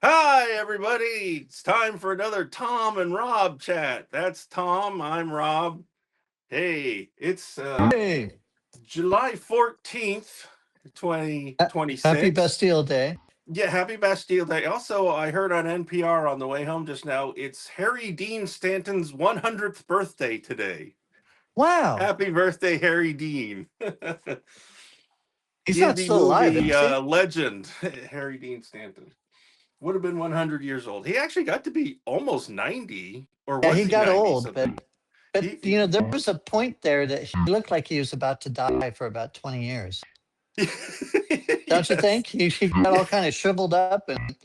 Hi, everybody. It's time for another Tom and Rob chat. That's Tom. I'm Rob. Hey, it's Hey, July 14th, happy 2026. Bastille Day. Yeah, happy Bastille Day. Also, I heard on NPR on the way home just now, it's Harry Dean Stanton's 100th birthday today. Wow, Happy birthday, Harry Dean. he's not Indie still alive, movie is he? legend, Harry Dean Stanton. Would have been 100 years old. He actually got to be almost 90, or Yeah, was he he got 90 old, something? but He, there was a point there that he looked like he was about to die for about 20 years. Don't you yes, think? He got all kind of shriveled up, and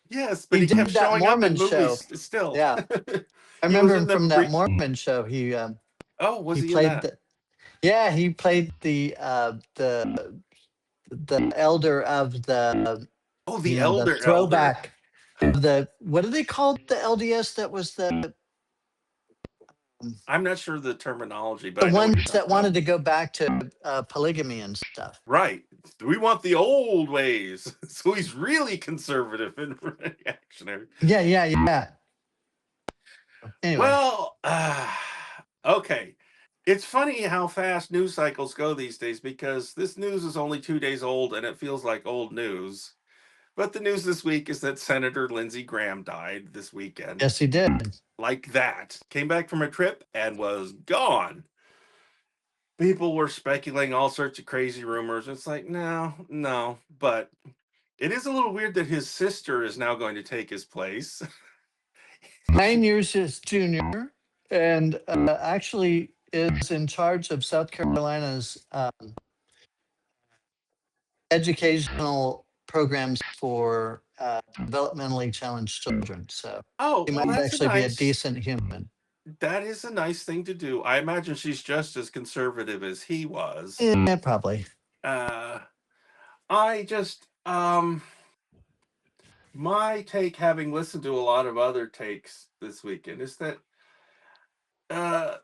yes, but he he kept did that showing up in Mormon show. movies still. Yeah, I He was remember in him the from that Mormon show. oh, was He he in played that? the yeah he played the elder of the Oh, the the elder. throwback of the, what do they call the LDS, that was I'm not sure the terminology, but the I know what ones you're talking that about. wanted to go back to polygamy and stuff. Right. We want the old ways. So he's really conservative and reactionary. Yeah, yeah, yeah. Anyway, Well, okay. It's funny how fast news cycles go these days because this news is only 2 days old and it feels like old news. But the news this week is that Senator Lindsay Graham died this weekend. yes, he did. Like that. Came back from a trip and was gone. People were speculating all sorts of crazy rumors. It's like, no, no. But it is a little weird that his sister is now going to take his place. 9 years his junior, and actually is in charge of South Carolina's educational programs for developmentally challenged children. So Oh, he well, might that's a actually be a nice decent human. that is a nice thing to do. I imagine she's just as conservative as he was. Yeah, probably. Uh, I just, my take, having listened to a lot of other takes this weekend, is that uh,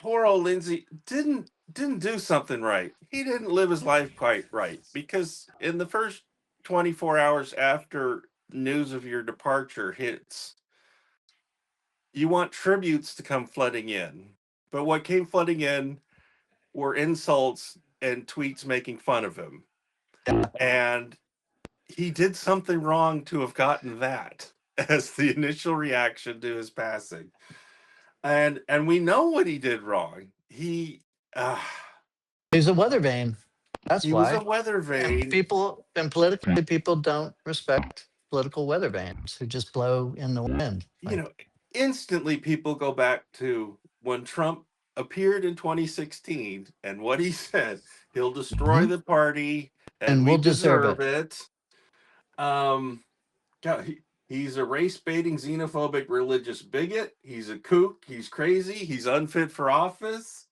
poor old Lindsay didn't do something right. He didn't live his life quite right because in the first 24 hours after news of your departure hits, you want tributes to come flooding in. But what came flooding in were insults and tweets making fun of him. And he did something wrong to have gotten that as the initial reaction to his passing. And we know what he did wrong. Uh, He's a weather vane. That's he was a why. weather And vane, politically, people don't respect political weather vanes who just blow in the wind. you know, Like, instantly people go back to when Trump appeared in 2016 and what he said, he'll destroy mhm. the party and And we we'll deserve deserve it. it. God, he's a race baiting, xenophobic, religious bigot. He's a kook. He's crazy. He's unfit for office.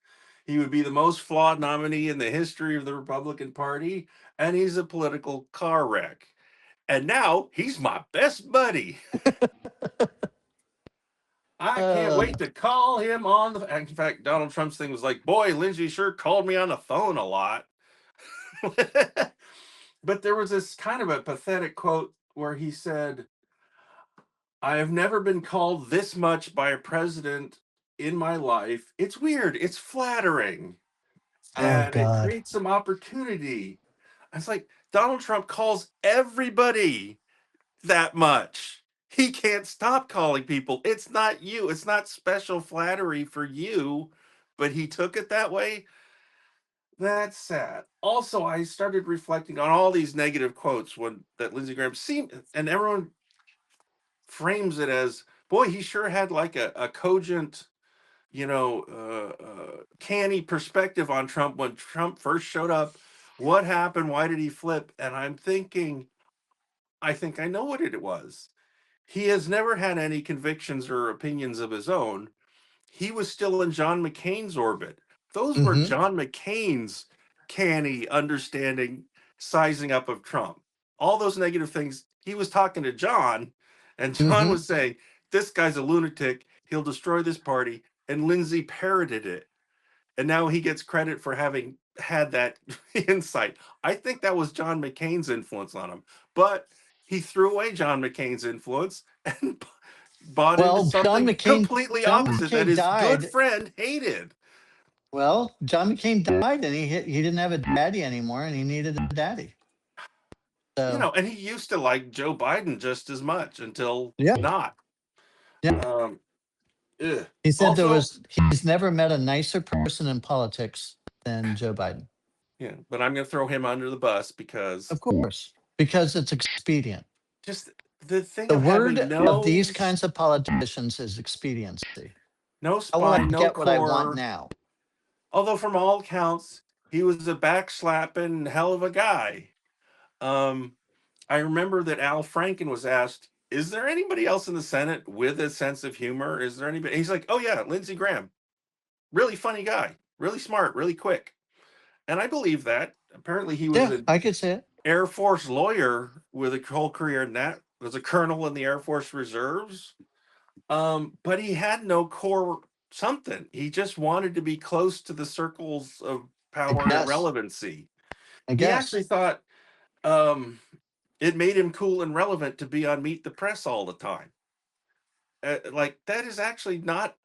He would be the most flawed nominee in the history of the Republican Party. And he's a political car wreck. And now he's my best buddy. I can't Uh, wait to call him on the. In fact, Donald Trump's thing was like, boy, Lindsay sure called me on the phone a lot. But there was this kind of a pathetic quote where he said, I have never been called this much by a president in my life. It's weird. It's flattering. oh And it God. creates some opportunity. It's like Donald Trump calls everybody that much. He can't stop calling people. It's not you. It's not special flattery for you, but he took it that way. That's sad. Also, I started reflecting on all these negative quotes when that Lindsey Graham seemed, and everyone frames it as, boy, he sure had like a cogent, canny perspective on Trump when Trump first showed up. What happened? Why did he flip? And I'm thinking, I think I know what it was. He has never had any convictions or opinions of his own. He was still in John McCain's orbit. Those were Hmm. John McCain's canny understanding, sizing up of Trump. All those negative things, he was talking to John, and John Hmm. was saying, this guy's a lunatic. He'll destroy this party. And Lindsay parroted it. And now he gets credit for having had that insight. I think that was John McCain's influence on him. But he threw away John McCain's influence and bought into Well, something completely John opposite that McCain his good died. friend hated. Well, John McCain died, and he didn't have a daddy anymore, and he needed a daddy. So And he used to like Joe Biden just as much until yeah, not. yeah. Um, ugh. He said Also, he's never met a nicer person in politics than Joe Biden. yeah, but I'm going to throw him under the bus because Of course, because it's expedient. just the thing The of having word of these kinds of politicians is expediency. no How will I spine, no get what I want core. now? Although from all accounts, he was a backslapping hell of a guy. Um, I remember that Al Franken was asked, "Is there anybody else in the Senate with a sense of humor? Is there anybody?" He's like, "Oh yeah, Lindsey Graham, really funny guy, really smart, really quick." And I believe that. Apparently, he was Yeah, an I could say it. Air Force lawyer with a whole career in that. Was a colonel in the Air Force Reserves. But he had no core something. He just wanted to be close to the circles of I power and guess. relevancy. I He guess. actually thought um, it made him cool and relevant to be on Meet the Press all the time. Like that is actually not.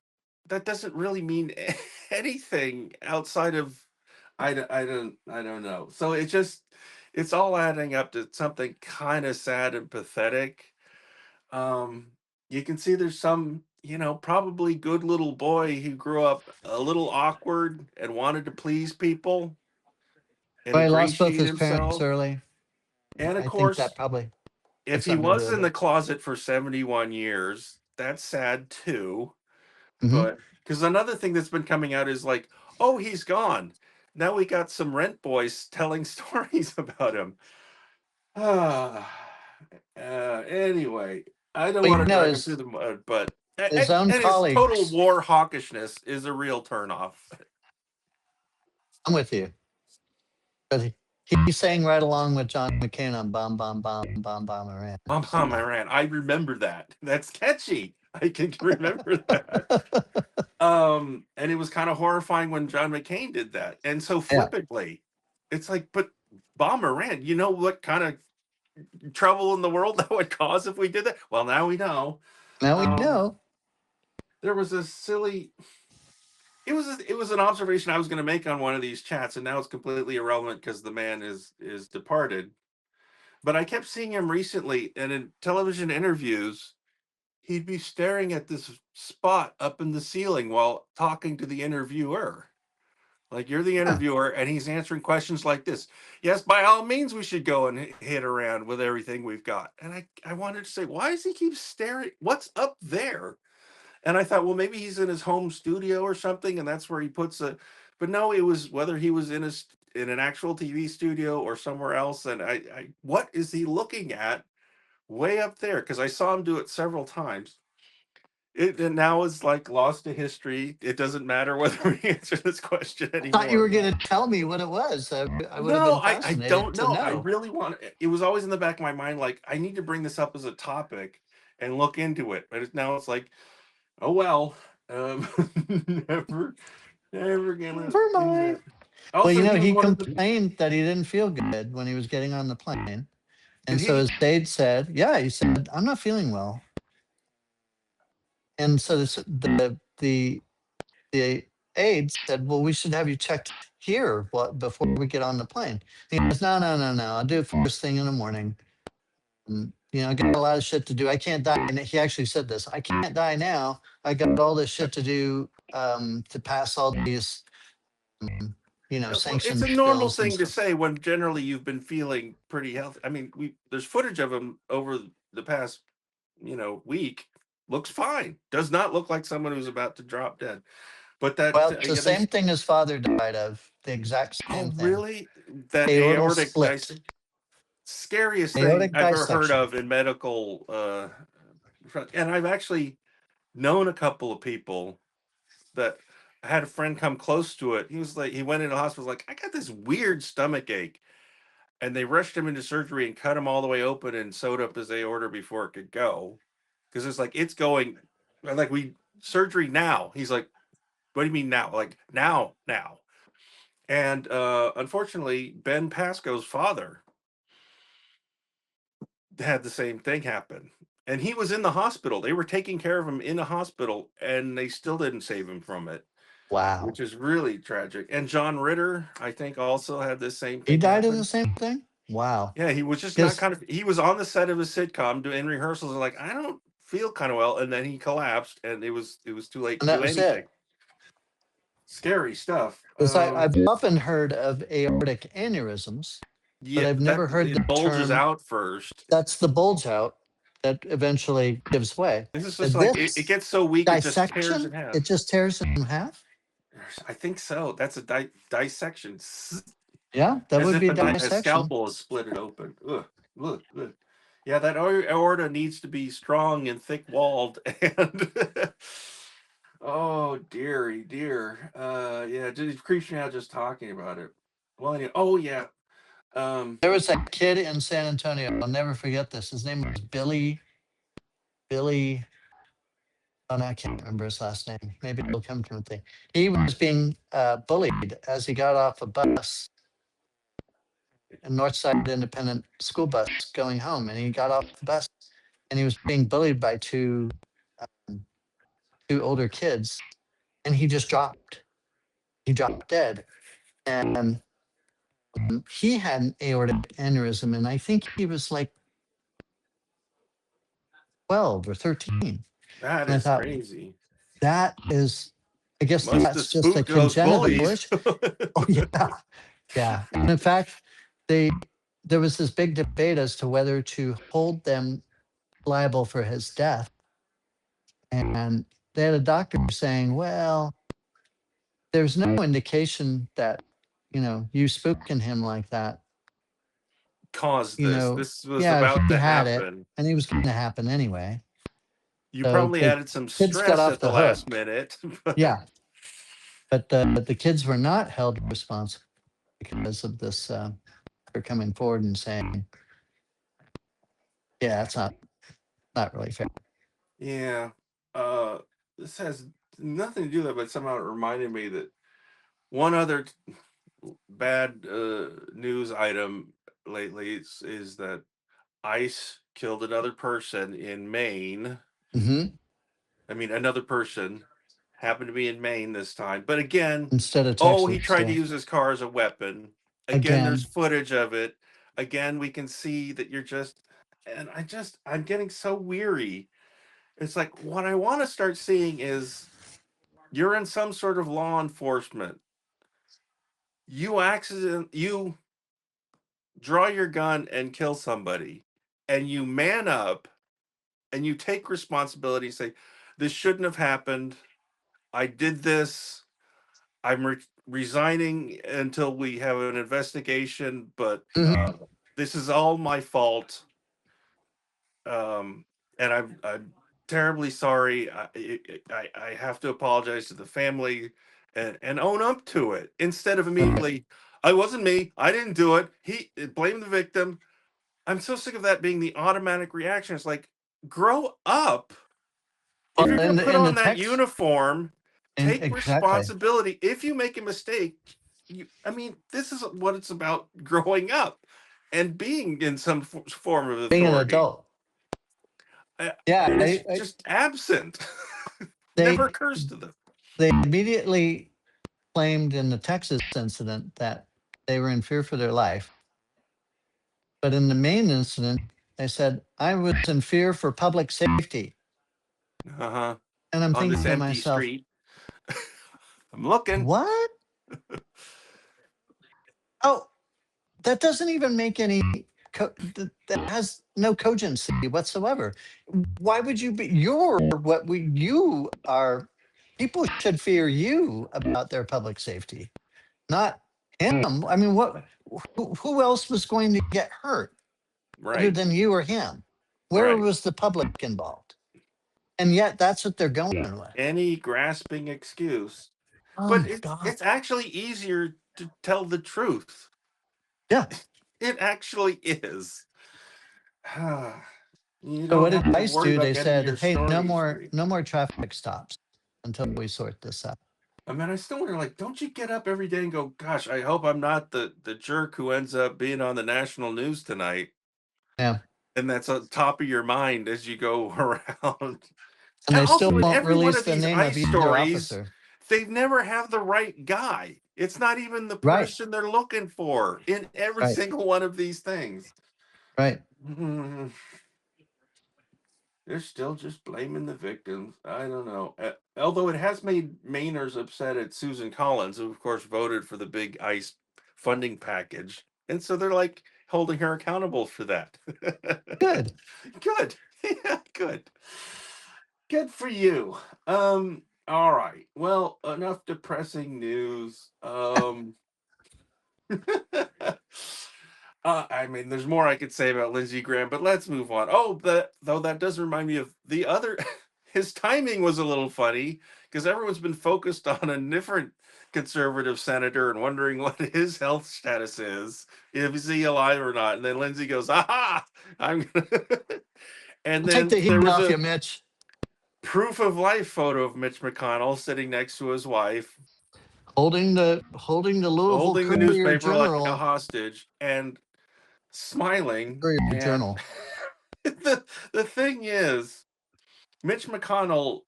That doesn't really mean anything outside of. I don't know. So it's all adding up to something kind of sad and pathetic. Um, you can see there's some, probably good little boy who grew up a little awkward and wanted to please people and Well, he lost both ingratiate his parents himself. early. And of I think course, that probably had if he something to do was with in the it. closet for 71 years, that's sad too. Hmm. But because another thing that's been coming out is like, oh, he's gone. Now we got some rent boys telling stories about him. Ah, anyway, I don't But want to drag him through the mud, but his own and his total colleagues. war hawkishness is a real turnoff. I'm with you. But he's saying right along with John McCain on Bomb, Bomb, Bomb, Bomb, Bomb, Iran. Bomb Iran. I remember that. That's catchy. I can remember that. And it was kind of horrifying when John McCain did that, and so Yeah. flippantly. It's like, but Bomb Iran, you know what kind of trouble in the world that would cause if we did that? Well, now we know. Now we Um, know. there was a silly. It was an observation I was going to make on one of these chats, and now it's completely irrelevant because the man is departed. But I kept seeing him recently, and in television interviews, he'd be staring at this spot up in the ceiling while talking to the interviewer. Like you're the Huh. interviewer, and he's answering questions like this. Yes, by all means, we should go and hit around with everything we've got. And I wanted to say, why does he keep staring? What's up there? And I thought, well, maybe he's in his home studio or something, and that's where he puts a. But no, it was whether he was in an actual TV studio or somewhere else. And what is he looking at way up there? Because I saw him do it several times. It and now is like lost to history. It doesn't matter whether we answer this question I thought you were anymore. going to tell me what it was. I would have No, been I fascinated don't to know. I know. really want. It was always in the back of my mind, like I need to bring this up as a topic and look into it. But now it's like, oh well, um, never, never gonna Never do mind. that. Well, Also, he was he one of the. complained that he didn't feel good when he was getting on the plane. Did And so he? his aide said, yeah, he said, I'm not feeling well. And so the aide said, well, we should have you checked here before we get on the plane. He goes, no, no, no, no. I'll do it first thing in the morning. I got a lot of shit to do. I can't die. And he actually said this. I can't die now. I got all this shit to do to pass all these, Well, it's a sanctions normal bills and thing to stuff. say when generally you've been feeling pretty healthy. I mean, there's footage of him over the past, week. Looks fine. Does not look like someone who's about to drop dead. But that Well, it's the yeah, they. same thing his father died of. The exact same Oh, thing. really? That Aortal aortic slit. scariest thing Aortic I've ever heard dissection. of in medical. And I've actually known a couple of people that I had a friend come close to it. He was like, he went into the hospital, like, I got this weird stomach ache. And they rushed him into surgery and cut him all the way open and sewed up his aorta before it could go. Because it's like, it's going, like, surgery now. He's like, what do you mean now? Like, now. And unfortunately, Ben Pascoe's father had the same thing happen. And he was in the hospital. They were taking care of him in a hospital, and they still didn't save him from it, Wow. which is really tragic. And John Ritter, I think, also had the same He thing died of the happen. same thing? Wow. Yeah, he was just not Because, kind of. He was on the set of a sitcom doing rehearsals, and like, I don't feel kind of well, and then he collapsed, and it was too late and to that do was anything. it. Scary stuff. Because I've often heard of aortic aneurysms, but Yeah, I've but that never heard the it bulges term out first. that's the bulge out that eventually gives way. This is just But like it this gets so weak it just tears in dissection, half. it just tears in half. I think so. That's a dissection. Yeah, that As would if be a dissection. scalpel is split it open. Ugh, ugh, ugh. Yeah, that aorta needs to be strong and thick walled. And oh dearie dear. Yeah, it creeps me out just talking about it. Well, anyway, oh yeah. There was a kid in San Antonio. I'll never forget this. His name was Billy. Billy. Oh, no, I can't remember his last name. Maybe it'll come to me. He was being bullied as he got off a bus, a Northside Independent school bus going home, and he got off the bus, and he was being bullied by um, two older kids, and he just dropped. He dropped dead, and he had an aortic aneurysm, and I think he was like 12 or 13. that And I is thought, crazy. that is, I guess Must have that's just a spooked those congenital bullies. issue. Oh, yeah. Yeah. And in fact, there was this big debate as to whether to hold them liable for his death. And they had a doctor saying, well, there's no indication that, you spooking him like that, Caused this. This was yeah, about he to had it happen. and he was going to happen anyway. You So probably the added some kids got stress off at the the last hook. minute. Yeah. But the kids were not held responsible because of this. They're coming forward and saying, yeah, it's not really fair. Yeah. This has nothing to do with it, but somehow it reminded me that one other bad news item lately is that ICE killed another person in Maine. Hmm. I mean, another person happened to be in Maine this time. But again, Instead of oh, he Texas, tried to yeah. use his car as a weapon. Again, there's Again, footage of it. Again, we can see that you're just, and I'm getting so weary. It's like what I want to start seeing is you're in some sort of law enforcement. You draw your gun and kill somebody, and you man up and you take responsibility. Say, this shouldn't have happened. I did this. I'm resigning until we have an investigation, but mhm. this is all my fault. And I'm terribly sorry. I have to apologize to the family and own up to it instead of immediately. I wasn't me. I didn't do it. He blame the victim. I'm so sick of that being the automatic reaction. It's like, grow up. If Well, you're going to put in the on that text, uniform, take exactly. responsibility. If you make a mistake, I mean, this is what it's about growing up and being in some form of Being an authority. adult. Yeah, And it's just absent. they Never occurs to them. they immediately claimed in the Texas incident that they were in fear for their life. But in the Maine incident, they said, I was in fear for public safety. Uh-huh. And I'm On thinking this to empty myself, street. I'm looking. what? Oh, that doesn't even make any, that has no cogency whatsoever. Why would you be, you are, people should fear you about their public safety, not him. I mean, who else was going to get hurt other Right. than you or him? Where Right. was the public involved? And yet that's what they're going with. Any grasping excuse. Oh But my God. it's actually easier to tell the truth. Yeah. It actually is. You So don't what did have to ICE worry do? about They getting said, your hey, no story more, straight. no more traffic stops until we sort this out. I mean, I still wonder, like, don't you get up every day and go, gosh, I hope I'm not the jerk who ends up being on the national news tonight. Yeah. and that's on top of your mind as you go around. And And they still also, in won't every one release of the these name of ICE either stories, officer. they never have the right guy. It's not even the Right, person they're looking for in every right, single one of these things. right. Mm, they're still just blaming the victims. I don't know. Although it has made Mainers upset at Susan Collins, who, of course, voted for the big ICE funding package. And so they're like holding her accountable for that. Good. Good. Yeah, good. Good for you. All right. Well, enough depressing news. I mean, there's more I could say about Lindsey Graham, but let's move on. Oh, though that does remind me of the other. His timing was a little funny because everyone's been focused on a different conservative senator and wondering what his health status is he alive or not. And then Lindsey goes, "Aha! I'm." And I'll take then the there heat was off you, a Mitch. proof of life photo of Mitch McConnell sitting next to his wife, Holding the Louisville holding the Courier newspaper like a Journal. hostage and smiling. Courier And Journal. the thing is, Mitch McConnell,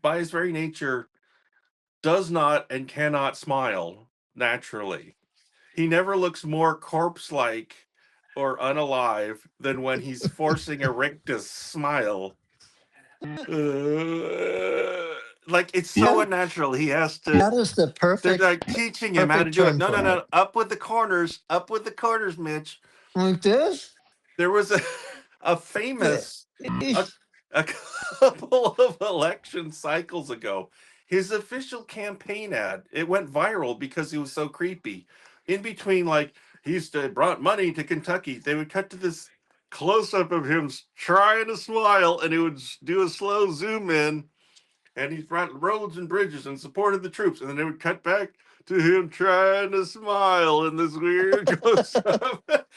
by his very nature, does not and cannot smile naturally. He never looks more corpse-like or unalive than when he's forcing a Rick to smile. Like it's so Yeah, unnatural. He has to. that is the They're like teaching him how to perfect do it. term No, no, for it. no. Up with the corners, Mitch. Like this. There was a Eh, famous eh, a, a couple of election cycles ago. His official campaign ad, it went viral because he was so creepy. In between, like he's brought money to Kentucky, they would cut to this close up of him trying to smile, and it would do a slow zoom in, and he's brought roads and bridges and supported the troops, and then they would cut back to him trying to smile in this weird close up.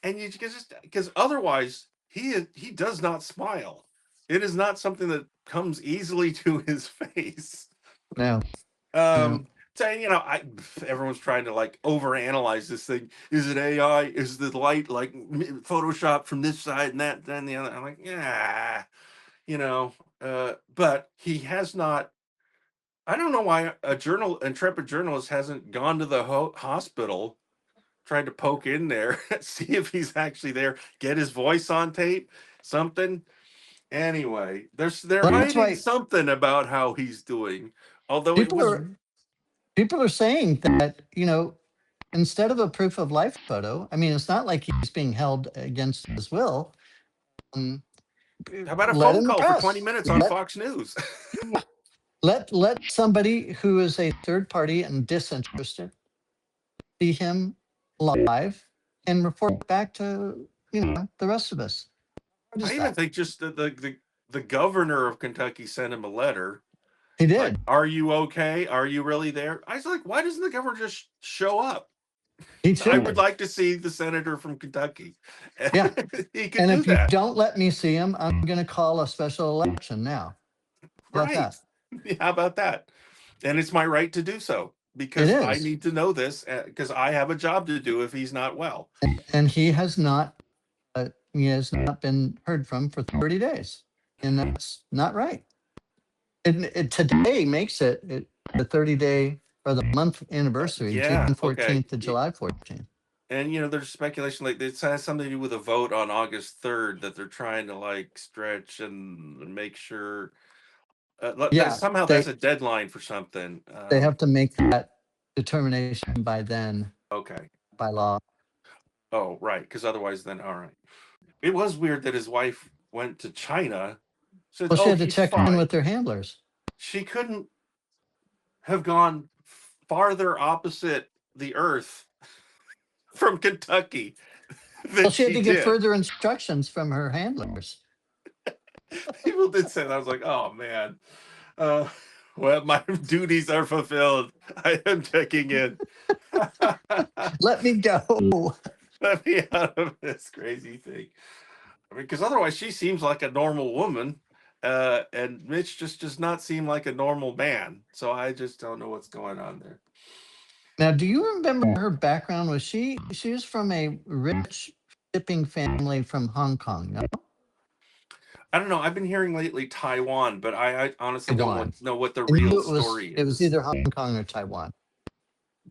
And you just because otherwise he does not smile. It is not something that comes easily to his face. No, no. Um, saying everyone's trying to like overanalyze this thing. Is it AI? Is the light like Photoshop from this side and that, then the other? I'm like, yeah, you know. But he has not. I don't know why intrepid journalist hasn't gone to the hospital, tried to poke in there, see if he's actually there, get his voice on tape, something. Anyway, they're Well, that's hiding why something about how he's doing. Although it people was are people are saying that, instead of a proof of life photo, I mean, it's not like he's being held against his will. Um, how about a let phone in the call for 20 press. minutes on Fox News? Let somebody who is a third party and disinterested see him live and report back to the rest of us. What I is even that? think just the governor of Kentucky sent him a letter He like, did. "Are you okay? Are you really there?" I was like, "Why doesn't the governor just show up? He I would should. like to see the senator from Kentucky." Yeah. He could And do if you that, don't let me see him, I'm going to call a special election now. How about right? that? How about that? And it's my right to do so It because I is. need to know this because I have a job to do if he's not well. And he has not been heard from for 30 days. And that's not right. And today makes it the 30-day or the month anniversary, Yeah, June okay. 14th to July 14th. And there's speculation like it has something to do with a vote on August 3rd that they're trying to like stretch and make sure that Yeah, somehow that's they a deadline for something. they have to make that determination by then, Okay. by law. Oh, right. Because otherwise, then all right. It was weird that his wife went to China. Said, Well, she "Oh, had to he's check in fine." with their handlers. She couldn't have gone farther opposite the earth from Kentucky Well, than she had she to get did. further instructions from her handlers. People did say that. I was like, oh man. Uh, well, my duties are fulfilled. I am checking in. Let me go. Let me out of this crazy thing. I mean, because otherwise she seems like a normal woman. And Mitch just does not seem like a normal man. So I just don't know what's going on there. Now, do you remember her background? Was she was from a rich shipping family from Hong Kong. No? I don't know. I've been hearing lately Taiwan, but I honestly Taiwan. know what the I real knew story it was is. either Hong Kong or Taiwan.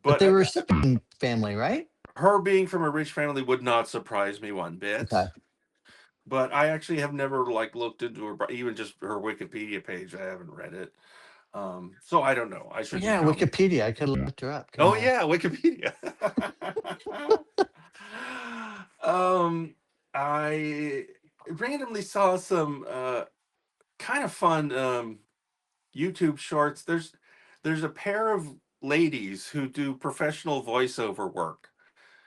But But they were a shipping family, right? her being from a rich family would not surprise me one bit. Okay. But I actually have never like looked into her, even just her Wikipedia page. I haven't read it. So I don't know. I shouldn't Yeah, comment. Wikipedia. I could have looked her up, Oh couldn't I? yeah, Wikipedia. um, I randomly saw some kind of fun YouTube shorts. There's a pair of ladies who do professional voiceover work,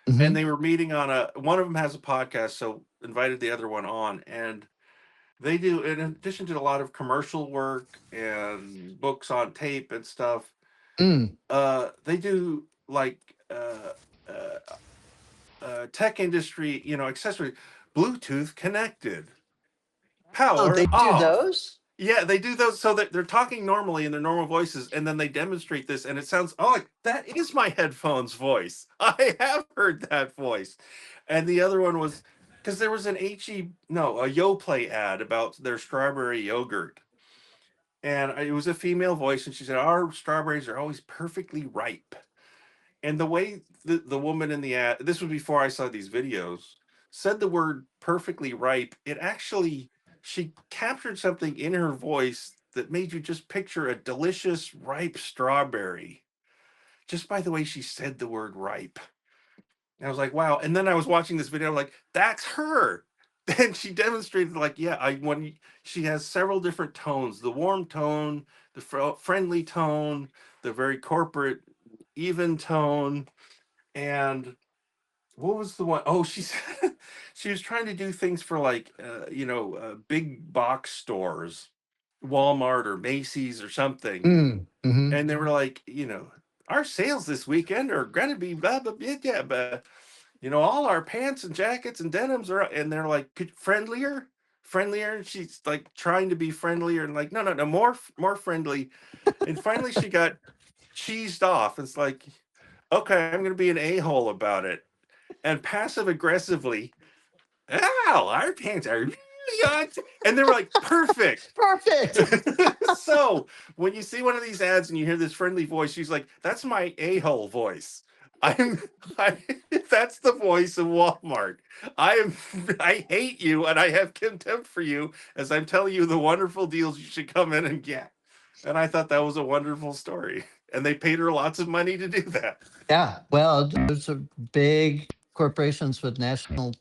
and Hmm. they were meeting on a. One of them has a podcast, so invited the other one on, and they do, in addition to a lot of commercial work and books on tape and stuff. Mm. They do like uh, tech industry, accessory, Bluetooth connected, Oh, power they do off. those? Yeah, they do those so that they're talking normally in their normal voices, and then they demonstrate this, and it sounds, oh, like, that is my headphones voice. I have heard that voice. And the other one was because there was an a Yoplait ad about their strawberry yogurt, and it was a female voice, and she said, "Our strawberries are always perfectly ripe." And the way the woman in the ad, this was before I saw these videos, said the word perfectly ripe, it actually, she captured something in her voice that made you just picture a delicious ripe strawberry just by the way she said the word ripe. And I was like, wow. And then I was watching this video, I'm like, that's her. And she demonstrated, like, yeah, she has several different tones, the warm tone, the friendly tone, the very corporate even tone. And what was the one? Oh, she said she was trying to do things for like big box stores, Walmart or Macy's or something, Mm. Hmm. and they were like, our sales this weekend are going to be blah blah blah, yeah, but all our pants and jackets and denims are, and they're like, friendlier, and she's like trying to be friendlier and like, no, no, no, more friendly, and finally she got cheesed off. It's like, okay, I'm going to be an a-hole about it, and passive aggressively, "Ow, our pants are really on," and they were like, "Perfect." Perfect. So when you see one of these ads and you hear this friendly voice, she's like, "That's my a-hole voice. I'm, I, that's the voice of Walmart. I hate you and I have contempt for you as I'm telling you the wonderful deals you should come in and get." And I thought that was a wonderful story, and they paid her lots of money to do that. Yeah. Well, those are big corporations with national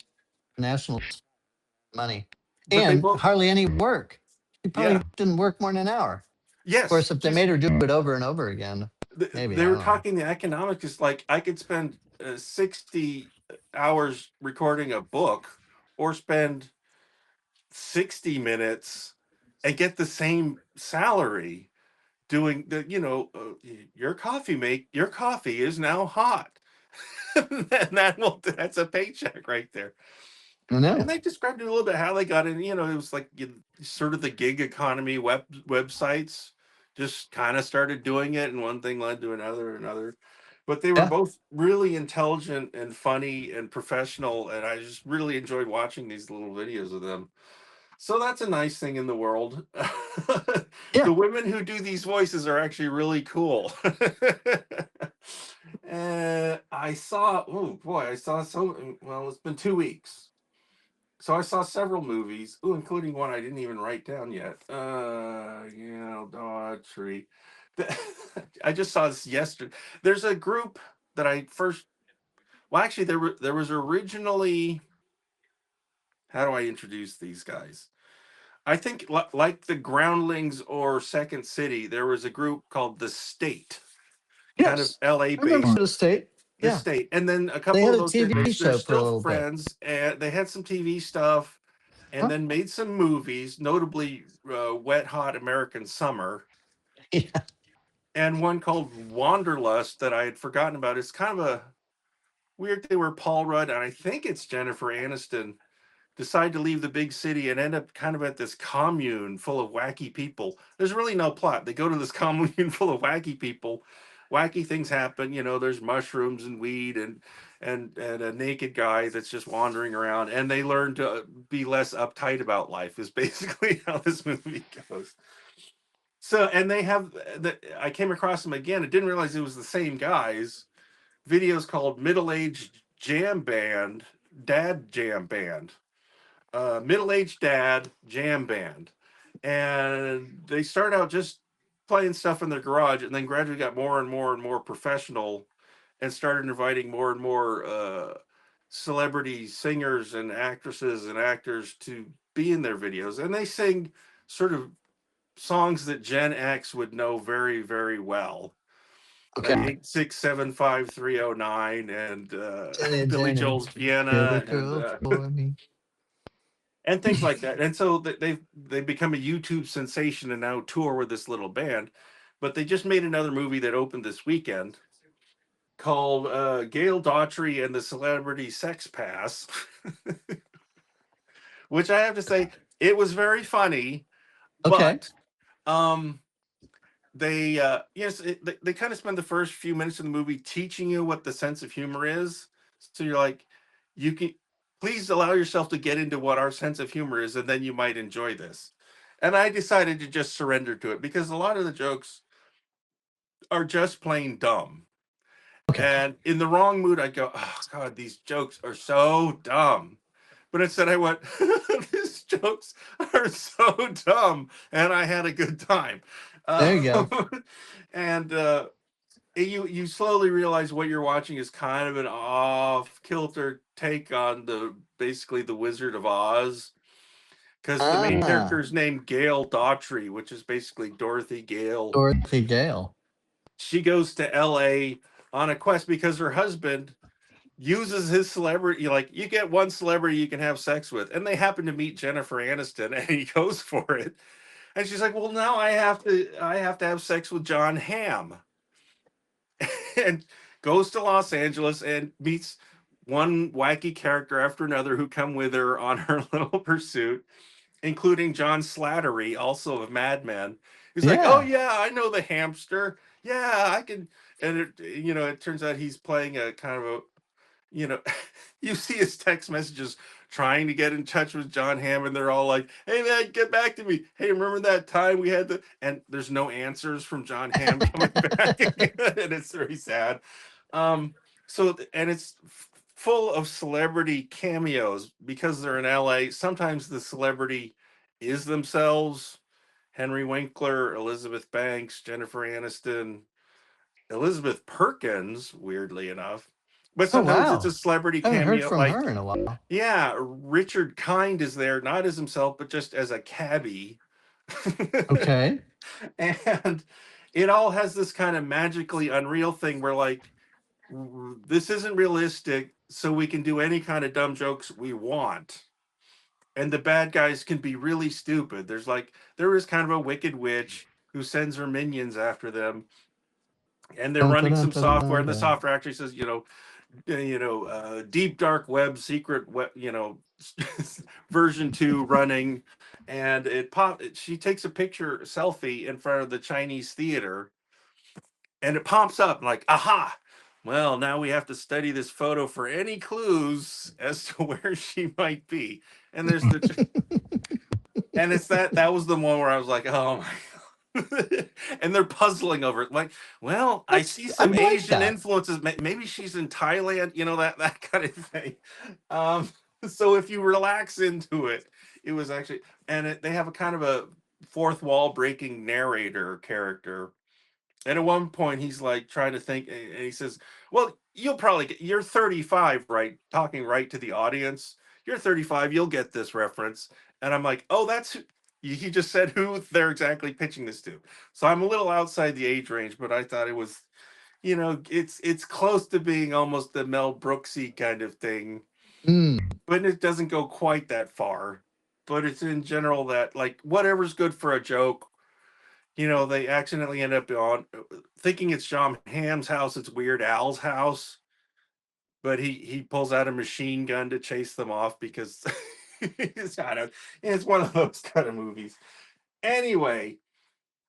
money But they and both, hardly any work. She yeah, probably didn't work more than an hour. Of yes, course, if they she's made her do it over and over again, maybe, they I were don't know. talking the economics is like I could spend 60 hours recording a book or spend 60 minutes and get the same salary doing your coffee is now hot. And that's a paycheck right there. I And know. they described it a little bit how they got in. It was like, sort of the gig economy websites just kind of started doing it, and one thing led to another. But they were Yeah. both really intelligent and funny and professional, and I just really enjoyed watching these little videos of them. So that's a nice thing in the world. The Yeah. women who do these voices are actually really cool. I saw so well. It's been 2 weeks. So I saw several movies, including one I didn't even write down yet. Gail Daughtry. I just saw this yesterday. There's a group that I first. Well, actually, there was originally. How do I introduce these guys? I think like the Groundlings or Second City, there was a group called the State, kind of Yes. L.A. I remember based. the state. The Yeah. State, and then a They couple had of a those TV guys, they're show for a still little bit. friends, and they had some TV stuff, and Huh? then made some movies, notably Wet Hot American Summer, Yeah. and one called Wanderlust that I had forgotten about. It's kind of a weird thing where Paul Rudd and I think it's Jennifer Aniston decide to leave the big city and end up kind of at this commune full of wacky people. There's really no plot. They go to this commune full of wacky people, wacky things happen. There's mushrooms and weed and a naked guy that's just wandering around, and they learn to be less uptight about life. Is basically how this movie goes. So, and they have I came across them again. I didn't realize it was the same guys. Videos called Middle Aged Jam Band, Dad Jam Band, Middle Aged Dad Jam Band, and they start out just playing stuff in their garage, and then gradually got more and more and more professional, and started inviting more and more celebrity singers and actresses and actors to be in their videos, and they sing sort of songs that Gen X would know very, very well, like Okay. 8675309 and Jenny, Billy Jenny, Joel's you're the Vienna girl for me. and things like that. And so they've become a YouTube sensation and now tour with this little band. But they just made another movie that opened this weekend called Gail Daughtry and the Celebrity Sex Pass, which I have to say it was very funny, Okay. but they they kind of spend the first few minutes of the movie teaching you what the sense of humor is, so you're like, you can please allow yourself to get into what our sense of humor is, and then you might enjoy this. And I decided to just surrender to it because a lot of the jokes are just plain dumb, Okay. and in the wrong mood I'd go, oh god, these jokes are so dumb. But instead I went, these jokes are so dumb, and I had a good time. There you go. And you slowly realize what you're watching is kind of an off kilter take on the basically the Wizard of Oz, because the main character Ah, is named Gail Daughtry, which is basically Dorothy Gale. Dorothy Gale. She goes to LA on a quest because her husband uses his celebrity, like, you get one celebrity you can have sex with, and they happen to meet Jennifer Aniston, and he goes for it. And she's like, well, now I have to have sex with John Hamm. And goes to Los Angeles and meets one wacky character after another who come with her on her little pursuit, including John Slattery, also of Mad Men. He's like, "Oh Yeah. yeah, I know the hamster. Yeah, I can." And it turns out he's playing a kind of a, you know, you see his text messages trying to get in touch with John Hammond. They're all like, "Hey man, get back to me. Hey, remember that time we had the?" And there's no answers from John Hamm coming back, and it's very sad. And it's full of celebrity cameos because they're in LA. Sometimes the celebrity is themselves. Henry Winkler, Elizabeth Banks, Jennifer Aniston, Elizabeth Perkins, weirdly enough. But Oh, sometimes it's a wow. celebrity I haven't heard cameo. from Like, her in a while. yeah, Richard Kind is there, not as himself, but just as a cabbie. Okay. And it all has this kind of magically unreal thing where, like, this isn't realistic, so we can do any kind of dumb jokes we want. And the bad guys can be really stupid. There is kind of a wicked witch who sends her minions after them, and they're Dun, dun, running dun, some dun, software, dun, and the dun. software actually says, deep dark web secret web, version 2 running. And she takes a picture selfie in front of the Chinese theater, and it pops up like, aha, well, now we have to study this photo for any clues as to where she might be. And there's the and it's that was the one where I was like, oh my. And they're puzzling over it, like, well, I see I some like Asian that. influences. Maybe she's in Thailand, that kind of thing. um so if you relax into it, it was actually, and they have a kind of a fourth wall breaking narrator character. And at one point, he's like trying to think, and he says, "Well, you're 35, right? Talking right to the audience. You're 35. You'll get this reference." And I'm like, "Oh, he just said who they're exactly pitching this to." So I'm a little outside the age range, but I thought it was, it's close to being almost the Mel Brooksy kind of thing, Mm. but it doesn't go quite that far. But it's in general that, like, whatever's good for a joke, they accidentally end up on thinking it's John Hamm's house. It's Weird Al's house, but he pulls out a machine gun to chase them off because it's one of those kind of movies. Anyway,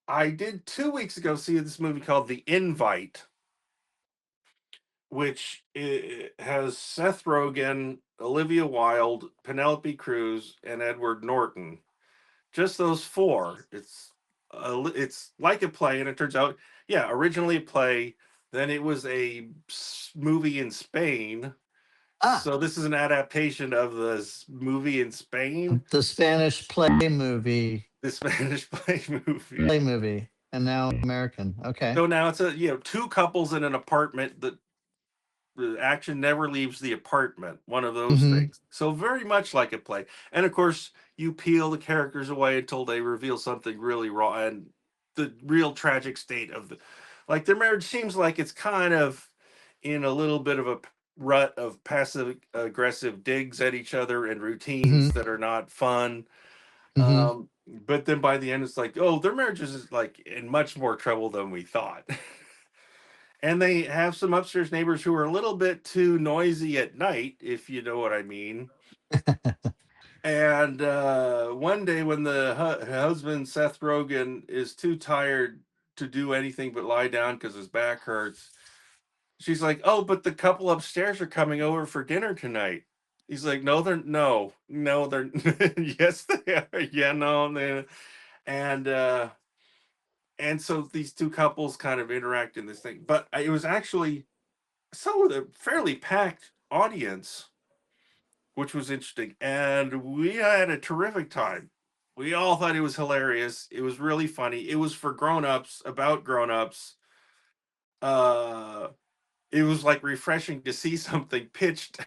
I did 2 weeks ago see this movie called The Invite, which has Seth Rogen, Olivia Wilde, Penelope Cruz, and Edward Norton. Just those four. It's like a play, and it turns out, yeah, originally a play, then it was a movie in Spain. Ah, So this is an adaptation of this movie in Spain, the Spanish the Spanish play movie. play movie, and now American. Okay. So now it's two couples in an apartment that the action never leaves the apartment, one of those Mm-hmm. things. So very much like a play. And of course, you peel the characters away until they reveal something really wrong and the real tragic state of the like their marriage seems like it's kind of in a little bit of a rut of passive aggressive digs at each other and Mm-hmm. routines that are not fun. Mm-hmm. But then by the end it's like, oh, their marriage is like in much more trouble than we thought. And they have some upstairs neighbors who are a little bit too noisy at night, if you know what I mean. And one day, when the husband, Seth Rogen, is too tired to do anything but lie down because his back hurts, she's like, "Oh, but the couple upstairs are coming over for dinner tonight." He's like, "No, they're yes, they are. Yeah, no, they." And and so these two couples kind of interact in this thing, but it was actually so with a fairly packed audience, which was interesting, and we had a terrific time. We all thought it was hilarious. It was really funny. It was for grown-ups, about grown-ups. Uh, it was like refreshing to see something pitched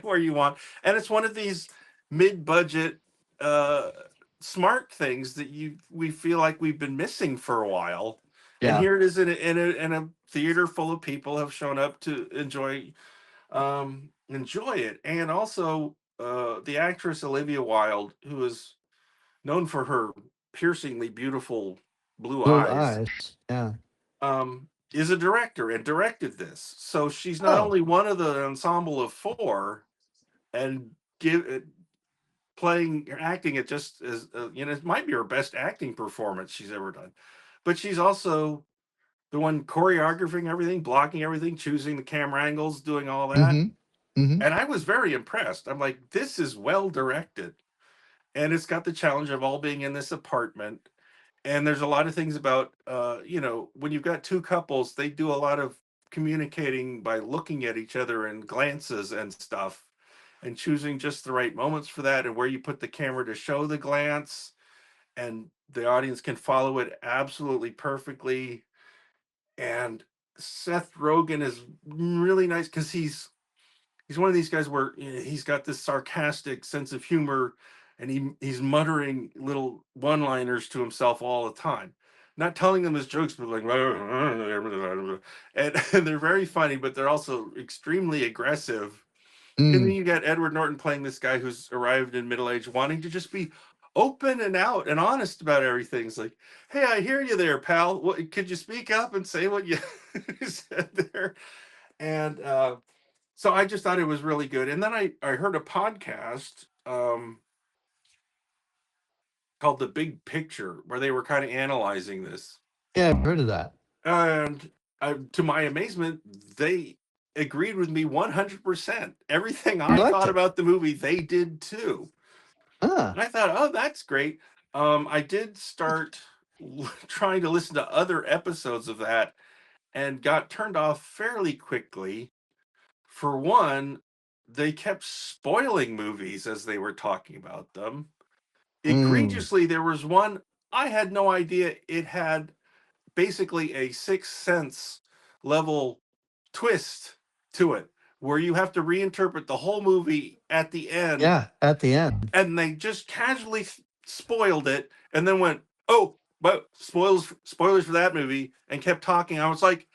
where you want, and it's one of these mid-budget, uh, smart things that you we feel like we've been missing for a while, and Yeah. here it is in a theater full of people have shown up to enjoy it. And also, the actress Olivia Wilde, who is known for her piercingly beautiful blue Blue eyes, eyes. Yeah. is a director and directed this. So she's not Oh. only one of the ensemble of four and give it playing acting it just as it might be her best acting performance she's ever done, but she's also the one choreographing everything, blocking everything, choosing the camera angles, doing all that. Mm-hmm. Mm-hmm. And I was very impressed. I'm like, this is well directed. And it's got the challenge of all being in this apartment. And there's a lot of things about, when you've got two couples, they do a lot of communicating by looking at each other and glances and stuff and choosing just the right moments for that and where you put the camera to show the glance. And the audience can follow it absolutely perfectly. And Seth Rogen is really nice because he's one of these guys where he's got this sarcastic sense of humor and he's muttering little one-liners to himself all the time, not telling them his jokes but like and they're very funny, but they're also extremely aggressive. And then Mm. you got Edward Norton playing this guy who's arrived in middle age wanting to just be open and out and honest about everything. It's like, hey, I hear you there, pal. What, could you speak up and say what you said there? And so I just thought it was really good. And then I heard a podcast called The Big Picture where they were kind of analyzing this. Yeah, I've heard of that. And to my amazement, they agreed with me 100%. Everything You I liked thought it. about the movie, they did too. Ah. And I thought, oh, that's great. I did start trying to listen to other episodes of that and got turned off fairly quickly. For one, they kept spoiling movies as they were talking about them. Mm. Egregiously, there was one I had no idea it had basically a Sixth Sense level twist to it, where you have to reinterpret the whole movie at the end, Yeah, at the end. and they just casually spoiled it, and then went, "Oh, but spoilers for that movie," and kept talking. I was like,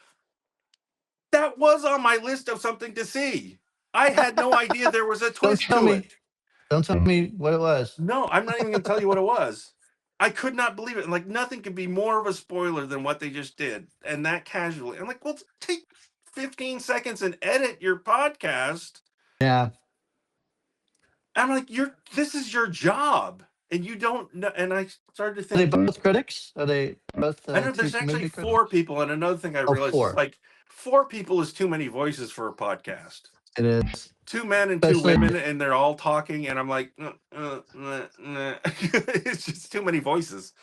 that was on my list of something to see. I had no idea there was a Don't twist tell to me. it. Don't tell me what it was. No, I'm not even going to tell you what it was. I could not believe it. And like nothing could be more of a spoiler than what they just did. And that casually. I'm like, well, take 15 seconds and edit your podcast. Yeah. I'm like, this is your job. and you don't know. And I started to Are they think, both critics? Are they both I know there's actually movie four critics? people, and another thing I Oh, realized is four. like four people is too many voices for a podcast. It is. Two men and two Especially, women, and they're all talking, and I'm like, it's just too many voices.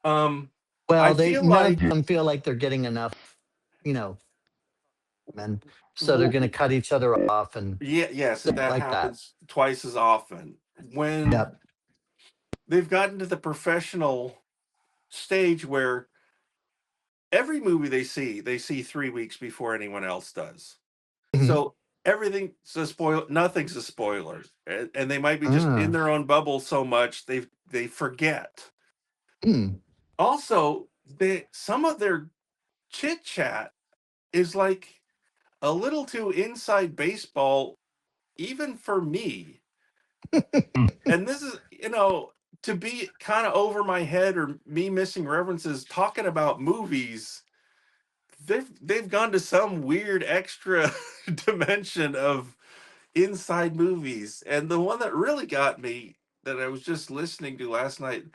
Um, I well, they feel none of like, them feel like they're getting enough, you know, and so they're w- going to cut each other off and yeah, yes, stuff and that like that. happens twice as often when Yep. they've gotten to the professional stage where every movie they see 3 weeks before anyone else does. Mhm. So everything's a spoil. Nothing's a spoiler, and they might be just in Ah. their own bubble so much they forget. Hmm. Also, they some of their chit chat is like a little too inside baseball, even for me. And this is, to be kind of over my head or me missing references talking about movies. They've gone to some weird extra dimension of inside movies. And the one that really got me that I was just listening to last night,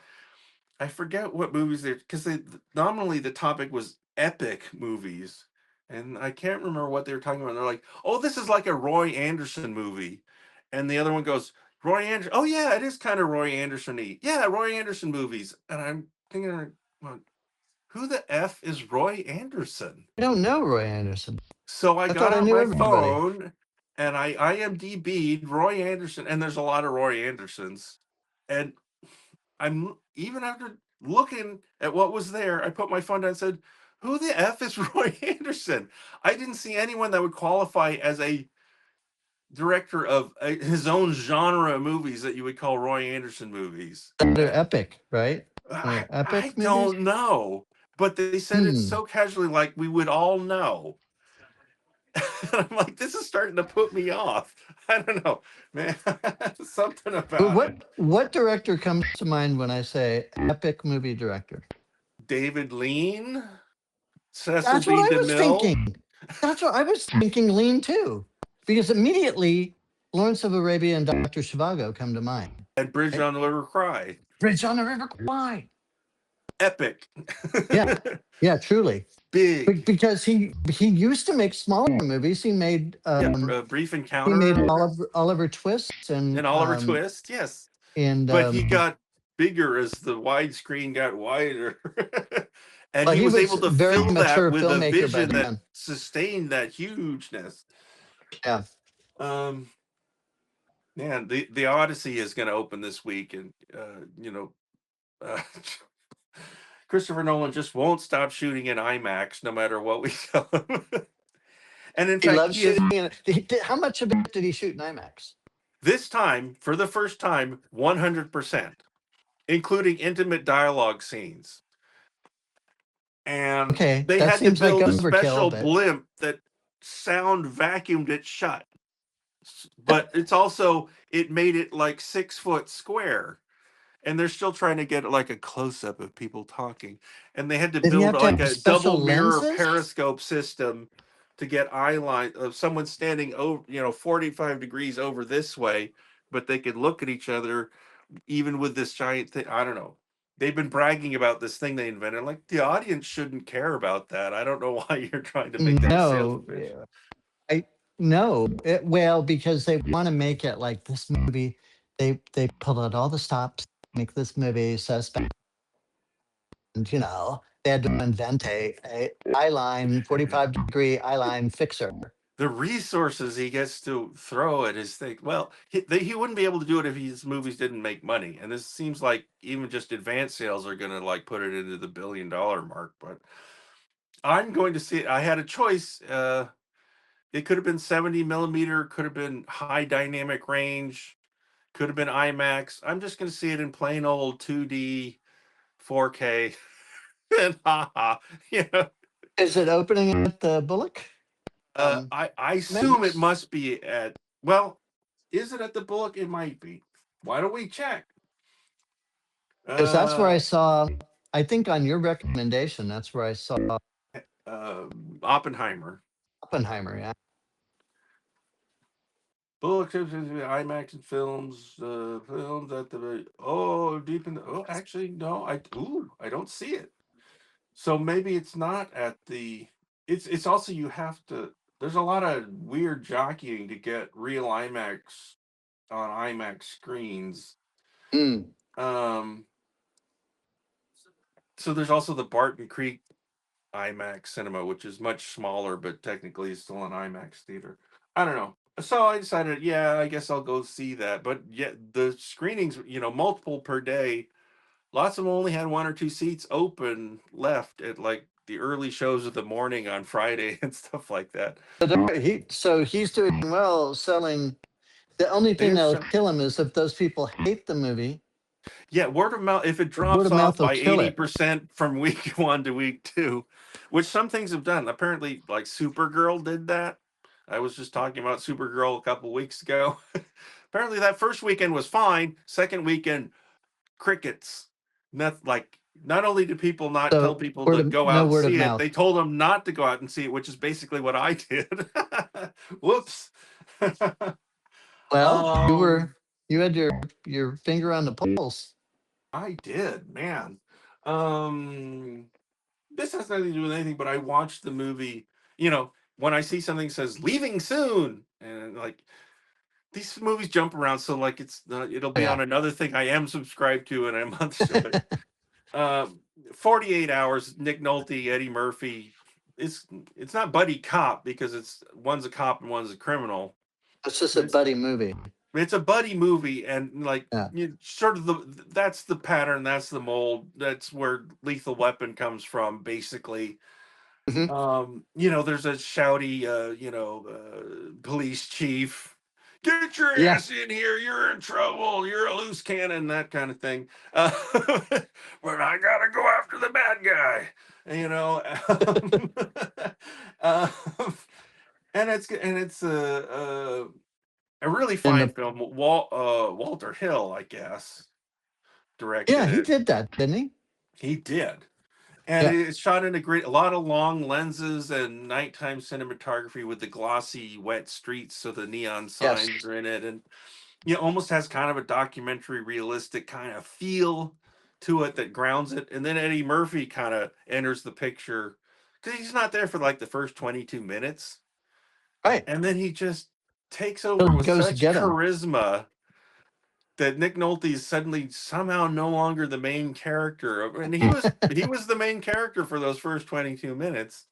I forget what movies they're because they nominally the topic was epic movies. And I can't remember what they were talking about. They're like, oh, this is like a Roy Anderson movie. And the other one goes, Roy Anderson. Oh, yeah, it is kind of Roy Anderson y. Yeah, Roy Anderson movies. And I'm thinking, like, well, who the F is Roy Anderson? I don't know Roy Anderson. So I I got thought I out knew my everybody. phone and I IMDb'd Roy Anderson, and there's a lot of Roy Andersons. And I'm even after looking at what was there, I put my phone down and said, who the F is Roy Anderson? I didn't see anyone that would qualify as a director of his own genre of movies that you would call Roy Anderson movies. They're epic, right? They're I epic movies. don't know, but they said it Hmm. so casually, like we would all know. I'm like, this is starting to put me off. I don't know, man. Something But about it. what director comes to mind when I say epic movie director? David Lean, Cecil That's what B. I was DeMille, thinking. That's what I was thinking. Lean too, because immediately Lawrence of Arabia and Doctor Zhivago come to mind. and Bridge Right? on the River Kwai. Bridge on the River Kwai. Epic. Yeah, yeah, truly. Big. Because he used to make smaller movies. Yeah, Brief He made Encounter Oliver Twist and Oliver Twist. Yes. and But he got bigger as the widescreen got wider. And well, he he was was able to very fill that mature with a filmmaker by vision that then. sustained that hugeness. Yeah, Um, Man, the Odyssey is going to open this week, and uh, Christopher Nolan just won't stop shooting in IMAX no matter what we tell him. And in he fact, loves he is shooting. How much of it did he shoot in IMAX? this time for the first time 100%, including intimate dialogue scenes. And Okay, they that had to seems like build a overkill, special but blimp that sound vacuumed it shut. But it's also it made it like 6 foot square, and they're still trying to get like a close up of people talking, and they had to did he build have to like have a double special mirror lenses? periscope system to get eye line of someone standing over 45 degrees over this way, but they could look at each other even with this giant thing. I don't know, they've been bragging about this thing they invented. Like, the audience shouldn't care about that. I don't know why you're trying to make that a sales No, pitch. I no. Well, because they want to make it like this movie. They pull out all the stops, make this movie suspect. And, they had to invent a eye line, 45-degree eye line fixer. The resources he gets to throw at his thing. Well, he wouldn't be able to do it if his movies didn't make money. And this seems like even just advance sales are going to like put it into the $1 billion mark. But I'm going to see it. I had a choice. It could have been 70 millimeter, could have been high dynamic range, could have been IMAX. I'm just going to see it in plain old 2D, 4K, and haha. Is it opening at the Bullock? I assume it Max? must be at, well, is it at the Bullock? It might be. Why don't we check? Because that's where I Uh, saw. I think on your recommendation, that's where I saw uh, Oppenheimer. Oppenheimer. Yeah. Bullet tips into the IMAX and films, films at the deep in the actually no, I don't see it. So maybe it's not at the. It's also you have to. There's a lot of weird jockeying to get real IMAX on IMAX screens. Mm. Um, so there's also the Barton Creek IMAX cinema, which is much smaller, but technically is still an IMAX theater. I don't know. So I decided, yeah, I guess I'll go see that. But yet the screenings, multiple per day. Lots of them only had one or two seats open left at like the early shows of the morning on Friday and stuff like that. So he's doing well selling. The only thing They're that'll so, kill him is if those people hate the movie. yeah, word of mouth. If it Word drops of off mouth will by kill it. 80% from week 1 to week 2, which some things have done. Apparently, like Supergirl did that. I was just talking about Supergirl a couple weeks ago. Apparently, that first weekend was fine. Second weekend, crickets. Not only did people not tell So people to go no out and word of see it, mouth. they told them not to go out and see it, which is basically what I did. Whoops. Well, um, you had your finger on the pulse. I did, man. Um, this has nothing to do with anything, but I watched the movie. When I see something that says "leaving soon," and like these movies jump around, so like it'll Oh be on yeah. another thing I am subscribed to in a month. But 48 hours, Nick Nolte, Eddie Murphy. It's not buddy cop because it's one's a cop and one's a criminal. It's just a It's buddy movie. it's a buddy movie, and like Yeah. sort of that's the pattern, that's the mold, that's where Lethal Weapon comes from, basically. Hmm. There's a shouty, police chief. Get your Yeah. ass in here! You're in trouble! You're a loose cannon! That kind of thing. But I gotta go after the bad guy. You know, um, and it's a really And fine film. Walter Hill, I guess, yeah, directed he it. did that, didn't he? He did. And Yeah. it's shot in a lot of long lenses and nighttime cinematography with the glossy, wet streets, so the neon Yes. signs are in it, and almost has kind of a documentary, realistic kind of feel to it that grounds it. And then Eddie Murphy kind of enters the picture because he's not there for like the first 22 minutes, Right. and then he just takes over It with goes to such get him. charisma that Nick Nolte is suddenly somehow no longer the main character. And he was the main character for those first 22 minutes.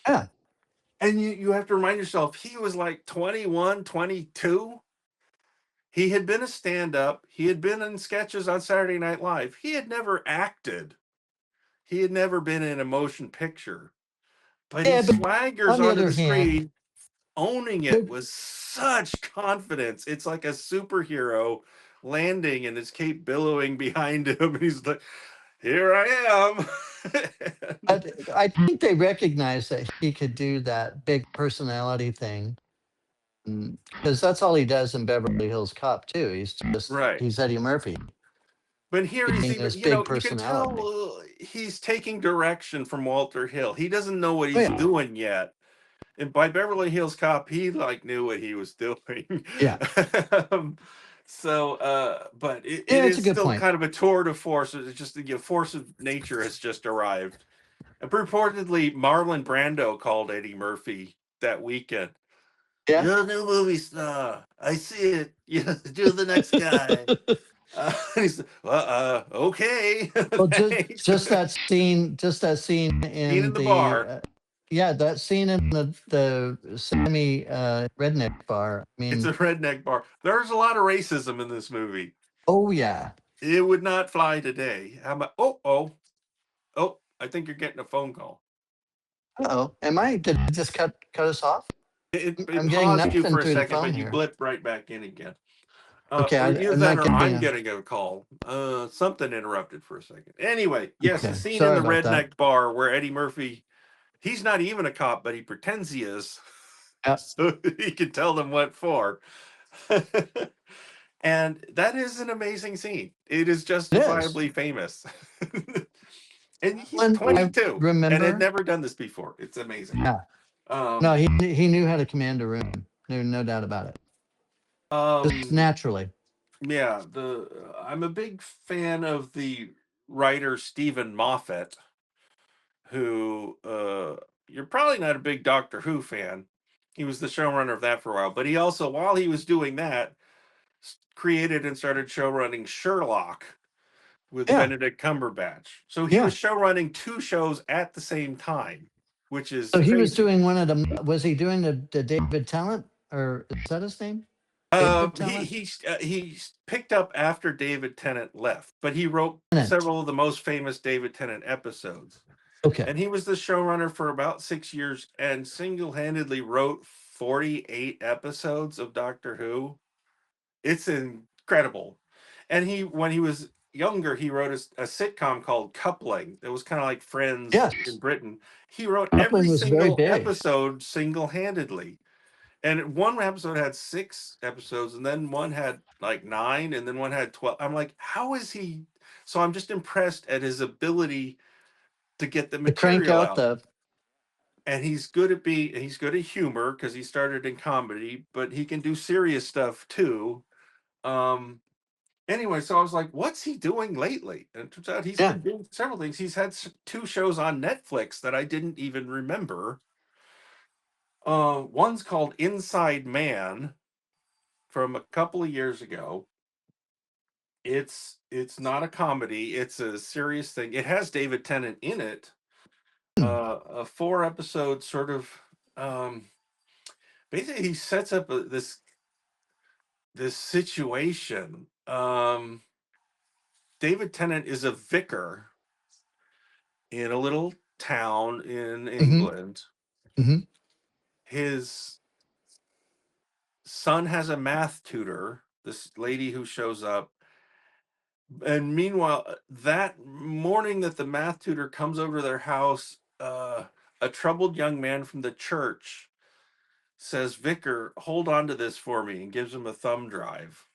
Yeah. And you have to remind yourself he was like 21, 22. He had been a stand-up. He had been in sketches on Saturday Night Live. He had never acted. He had never been in a motion picture. But he Yeah, but swaggers on the onto other the hand, screen, owning it but with such confidence. It's like a superhero landing and his cape billowing behind him. And he's like, here I am. I think they recognized that he could do that big personality thing because that's all he does in Beverly Hills Cop too. Right. He's Eddie Murphy But here he's being even, this big you can tell personality. he's taking direction from Walter Hill. He doesn't know what Oh he's yeah. doing yet. And by Beverly Hills Cop, he like knew what he was doing. Yeah. um, but it Yeah, it's a is good still point. kind of a tour de force. It's just the force of nature has just arrived. And purportedly, Marlon Brando called Eddie Murphy that weekend. Yeah. You're a new movie star. I see it. You're the next guy. He's okay. Well, Thanks. just that scene Scene in in the bar. yeah, that scene in the semi redneck bar. I It's mean, a redneck bar. There's a lot of racism in this movie. oh yeah. It would not fly today. How about? Oh! I think you're getting a phone call. Oh, did it just cut us off? It I'm getting paused you nothing for a through the second, phone but you here. blipped right back in again. Okay, Or either I'm that, not or getting I'm a. getting a call. Something interrupted for a second. Anyway, yes, the Okay, scene in sorry the about that. redneck bar where Eddie Murphy, he's not even a cop, but he pretends he is, Yeah, so he can tell them what for. And that is an amazing scene. It is it is. justifiably famous. And That he's one I 22 and had remember. never done this before. It's amazing. Yeah. No, Um, he knew how to command a room. No doubt about it. Just Um, naturally. yeah, I'm a big fan of the writer Stephen Moffat, who you're probably not a big Doctor Who fan. He was the showrunner of that for a while, but he also, while he was doing that, created and started showrunning Sherlock with Yeah, Benedict Cumberbatch. So he was yeah. showrunning two shows at the same time, which is So he was crazy. doing one of the. Was he doing the David Talent, or is that his name? David Talent. He picked up after David Tennant left, but he wrote Tennant. several of the most famous David Tennant episodes. Okay. And he was the showrunner for about 6 years and single-handedly wrote 48 episodes of Doctor Who. It's incredible. And when he was younger, he wrote a sitcom called Coupling. It was kind of like Friends in Yes, Britain. He wrote every Coupling was very single big. episode single-handedly. And one episode had 6 episodes, and then one had like 9, and then one had 12. I'm like, how is he? So I'm just impressed at his ability to get the To crank material out out. the. And he's good at humor because he started in comedy, but he can do serious stuff too. Um, anyway, so I was like, what's he doing lately? And it turns out he's Yeah. been doing several things. He's had 2 shows on Netflix that I didn't even remember. One's called Inside Man from a couple of years ago. It's not a comedy, it's a serious thing. It has David Tennant in it. Hmm. A 4 episode sort of um basically he sets up this situation. David Tennant is a vicar in a little town in Hmm. England. Hmm. His son has a math tutor, this lady who shows up. And meanwhile, that morning that the math tutor comes over to their house, a troubled young man from the church says, "Vicar, hold on to this for me," and gives him a thumb drive.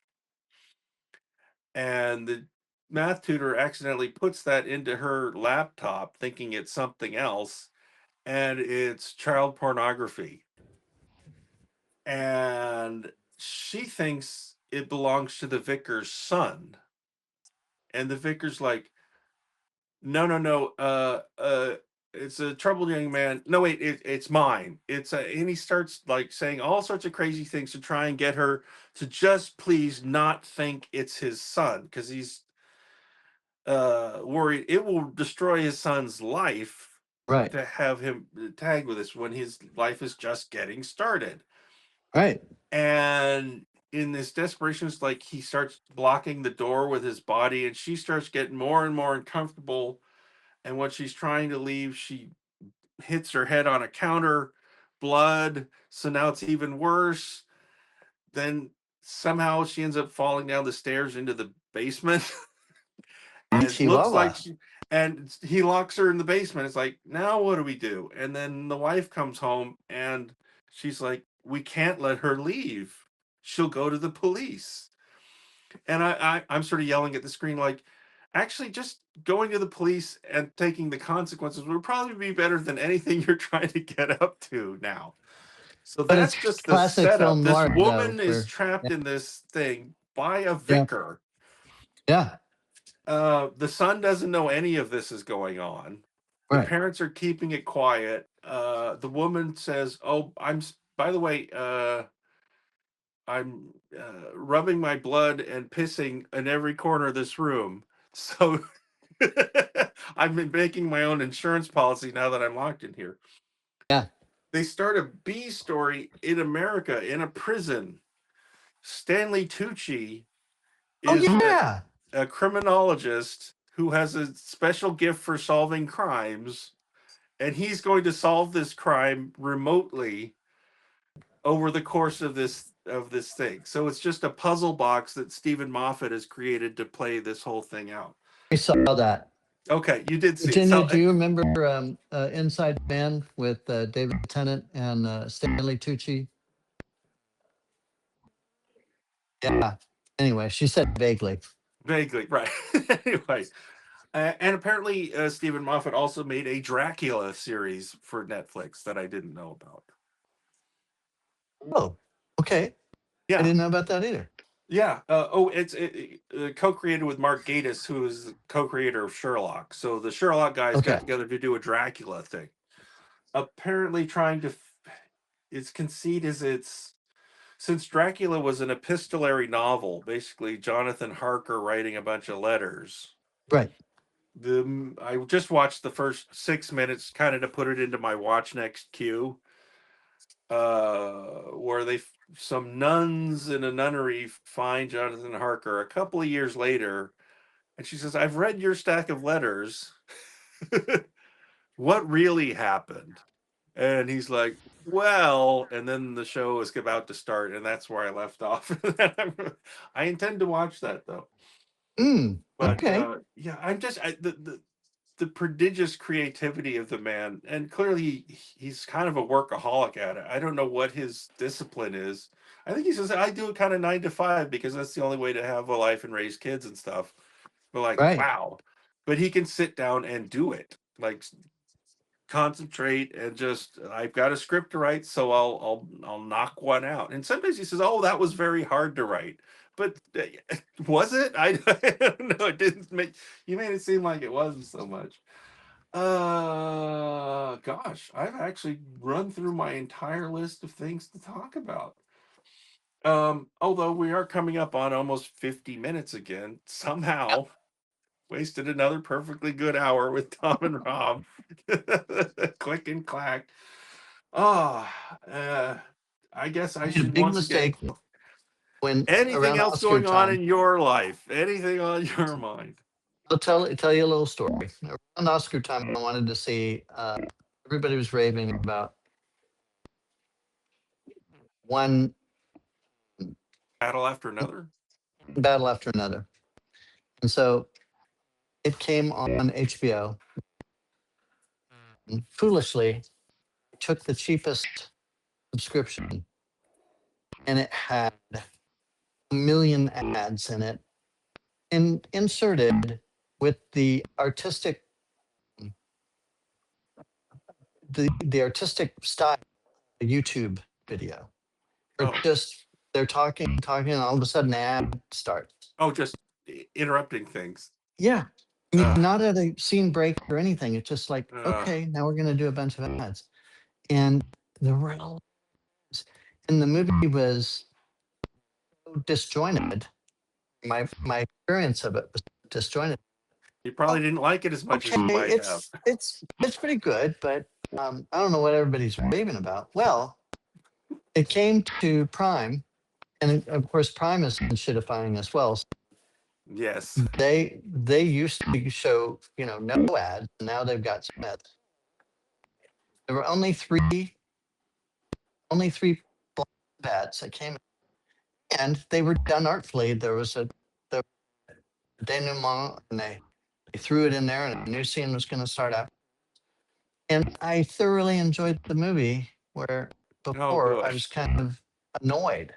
And the math tutor accidentally puts that into her laptop, thinking it's something else, and it's child pornography. And she thinks it belongs to the vicar's son. And the vicar's like, no, no, no. It's a troubled young man. No, wait, it's mine. And he starts like saying all sorts of crazy things to try and get her to just please not think it's his son because he's worried it will destroy his son's life Right. to have him tagged with this when his life is just getting started. Right. And in this desperation, it's like he starts blocking the door with his body, and she starts getting more and more uncomfortable. And when she's trying to leave, she hits her head on a counter, blood. So now it's even worse. Then somehow she ends up falling down the stairs into the basement. And it looks like Chihuahua. and he locks her in the basement. It's like, now what do we do? And then the wife comes home and she's like, we can't let her leave. She'll go to the police. And I'm sort of yelling at the screen like, actually, just going to the police and taking the consequences would probably be better than anything you're trying to get up to now. So But it's that's just the classic setup. film This noir, though. woman is Where. trapped Yeah. in this thing by a Yeah. vicar. Yeah. The son doesn't know any of this is going on. The Right. parents are keeping it quiet. The woman says, "Oh, by the way, I'm rubbing my blood and pissing in every corner of this room." So I've been making my own insurance policy now that I'm locked in here. Yeah. They start a B story in America in a prison. Stanley Tucci Oh is yeah. a criminologist who has a special gift for solving crimes, and he's going to solve this crime remotely over the course of this thing. So it's just a puzzle box that Stephen Moffat has created to play this whole thing out. We saw that. Okay, you did see it. Continue. So Do you remember Inside Man with David Tennant and Stanley Tucci? Yeah. Anyway, she said vaguely. vaguely, right? Anyway, and apparently Stephen Moffat also made a Dracula series for Netflix that I didn't know about. Oh, okay. I Yeah. didn't know about that either. Yeah. It's co-created with Mark Gatiss, who is the co-creator of Sherlock. So the Sherlock guys Okay. got together to do a Dracula thing. Apparently, trying to. Its conceit is it's since Dracula was an epistolary novel, basically Jonathan Harker writing a bunch of letters. Right. I just watched the first 6 minutes, kind of to put it into my watch next queue. Where some nuns in a nunnery find Jonathan Harker a couple of years later, and she says, "I've read your stack of letters. What really happened?" And he's like, "Well," and then the show is about to start, and that's where I left off. I intend to watch that though. But Okay. yeah, the prodigious creativity of the man, and clearly he's kind of a workaholic at it. I don't know what his discipline is. I think he says I do it kind of 9 to 5 because that's the only way to have a life and raise kids and stuff. But like, Right. wow. But he can sit down and do it. Like concentrate and just I've got a script to write, so I'll knock one out. And sometimes he says, "Oh, that was very hard to write." But was it? I don't know. It didn't make you made it seem like it wasn't so much. Gosh, I've actually run through my entire list of things to talk about. Although we are coming up on almost 50 minutes again, somehow wasted another perfectly good hour with Tom and Rob. Click and clack. Oh, I guess I Made a should big once again. mistake when Anything around else Oscar going on time. in your life? Anything on your mind? I'll tell you a little story. Around Oscar time, I wanted to see. Everybody was raving about one Battle after another? battle after another, and so it came on HBO. And foolishly, I took the cheapest subscription, and it had a million ads in it, and inserted with the artistic style of a YouTube video. Or Oh, just they're talking, and all of a sudden, an ad starts. just interrupting things. Yeah. Uh, Not at a scene break or anything. It's just like, uh, okay, now we're going to do a bunch of ads. And the real and the movie was so disjointed. My experience of it was disjointed. you Oh, probably didn't like it as much as okay, you might have. it's pretty good, but I don't know what everybody's raving about. Well, it came to Prime, and of course, Prime is shitifying as well. Yes. They used to show no ads, and now they've got some ads. There were only three ads that came, and they were done artfully. There was the denouement, and they threw it in there, and a new scene was going to start out. And I thoroughly enjoyed the movie. Where Oh, before I good. was kind of annoyed,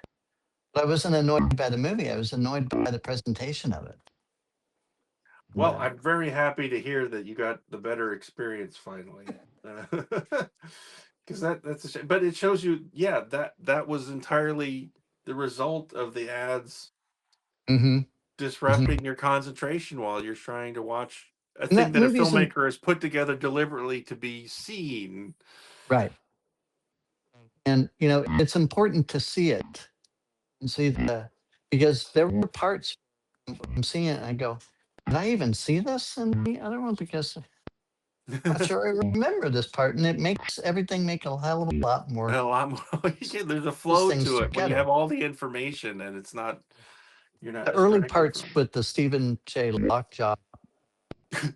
but I wasn't annoyed by the movie. I was annoyed by the presentation of it. And, Well, I'm very happy to hear that you got the better experience finally. Because that's a shame. But it shows you, yeah, that was entirely the result of the ads mhm, mhm. disrupting your concentration while you're trying to watch a And thing that that a movie's in filmmaker has put together deliberately to be seen. right. And it's important to see it and see because there were parts I'm seeing it and I go, did I even see this in the other one? Because I'm not A sure I remember this part. And it makes everything make a hell of a lot more lot more. There's a those flow things to it when you have together. all the information and you're not The early distracted parts from with the Stephen J. Lockjaw, it.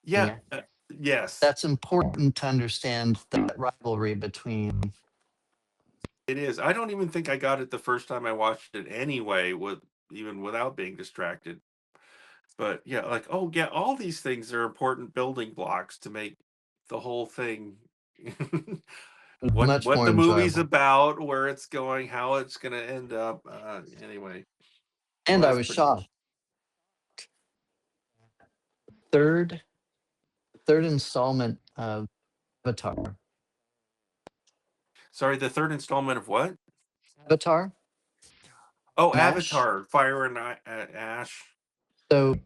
Yeah. yeah, Yes, that's important to understand that rivalry between. it is. I don't even think I got it the first time I watched it anyway, even without being distracted. But yeah, like, oh yeah, all these things are important building blocks to make the whole thing Much what more the movie's enjoyable. about, where it's going, how it's gonna end up. Anyway, well, And I that's was pretty shocked. Third, third installment of Avatar. sorry, the third installment of what? Avatar, Oh, Ash. Avatar, Fire and Ash. So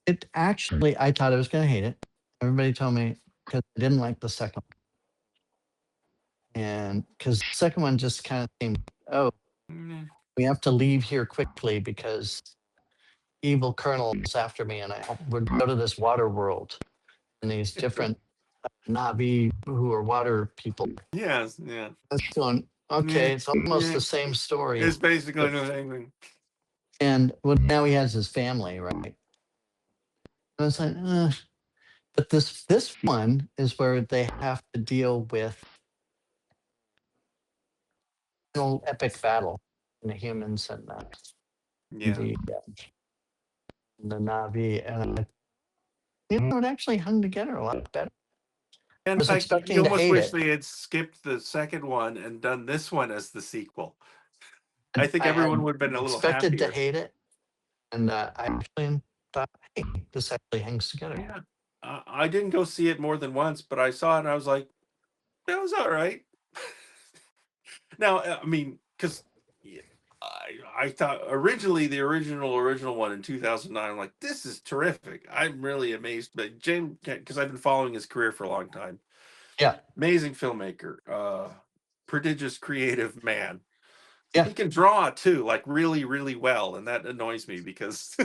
it actually, I thought I was going to hate it. Everybody told me because I didn't like the second one. And because the second one just kind of seemed, oh, Mm, we have to leave here quickly because evil colonel's after me and I would go to this water world and these different Navi who are water people. yes, yeah. I was going, Yeah, okay, it's almost yeah. the same story. It's basically But, the same thing. and well, now he has his family, right? And I was like, but this one is where they have to deal with an epic battle in the humans and Yeah. the Navi, and it actually hung together a lot better. I In was fact, you expecting to almost hate wish it. they had skipped the second one and done this one as the sequel. I think I everyone had would have been a little expected to happier. hate it, and I actually thought, hey, this actually hangs together. Yeah. I didn't go see it more than once, but I saw it and I was like, that was all right. Now, I mean, because I thought originally the original one in 2009, I'm like, this is terrific. I'm really amazed. But James, because I've been following his career for a long time, Yeah, amazing filmmaker, prodigious creative man. yeah. He can draw too, like really, really well, and that annoys me because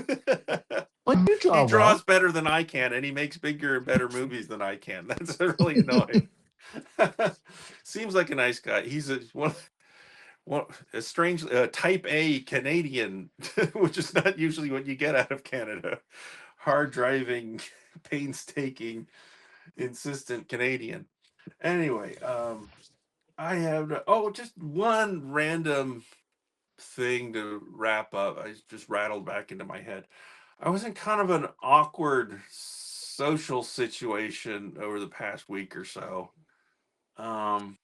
Well, you he draw draws well. better than I can, and he makes bigger and better movies than I can. That's really annoying. Seems like a nice guy. He's one a strange type A Canadian, which is not usually what you get out of Canada. Hard driving, painstaking, insistent Canadian. Anyway, I have just one random thing to wrap up. I just rattled back into my head. I was in kind of an awkward social situation over the past week or so. Um,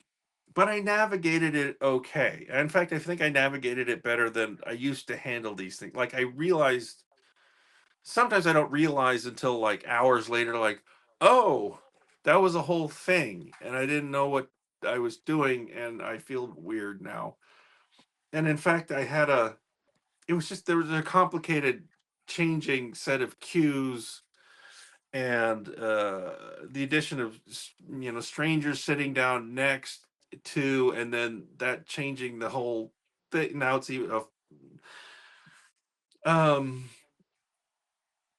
but I navigated it okay. In fact, I think I navigated it better than I used to handle these things. Like I realized sometimes I don't realize until like hours later, like, oh, that was a whole thing. And I didn't know what I was doing, and I feel weird now. And in fact, it was just there was a complicated changing set of cues and the addition of strangers sitting down next to, and then that changing the whole thing. Now it's even um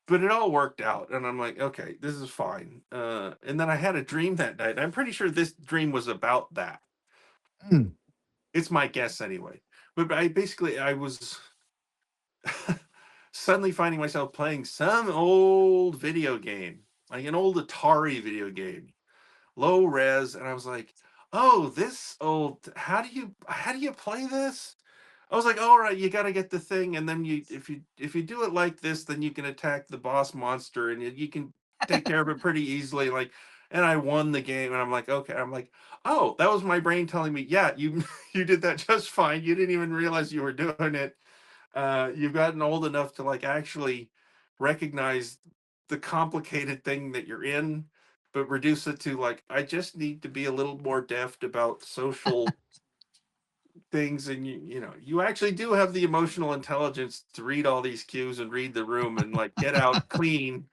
but it all worked out and I'm like, okay, this is fine. And then I had a dream that night. I'm pretty sure this dream was about that. Hmm. It's my guess anyway. But I was suddenly finding myself playing some old video game, like an old Atari video game, low res, and I was like, "Oh, this old. How do you play this?" I was like, "All right, you got to get the thing, and then if you do it like this, then you can attack the boss monster, and you can take care of it pretty easily." Like, and I won the game, and I'm like, "Okay." I'm like, "Oh, that was my brain telling me, yeah, you you did that just fine. You didn't even realize you were doing it. You've gotten old enough to like actually recognize the complicated thing that you're in, but reduce it to like, I just need to be a little more deft about social things. And you actually do have the emotional intelligence to read all these cues and read the room and like get out clean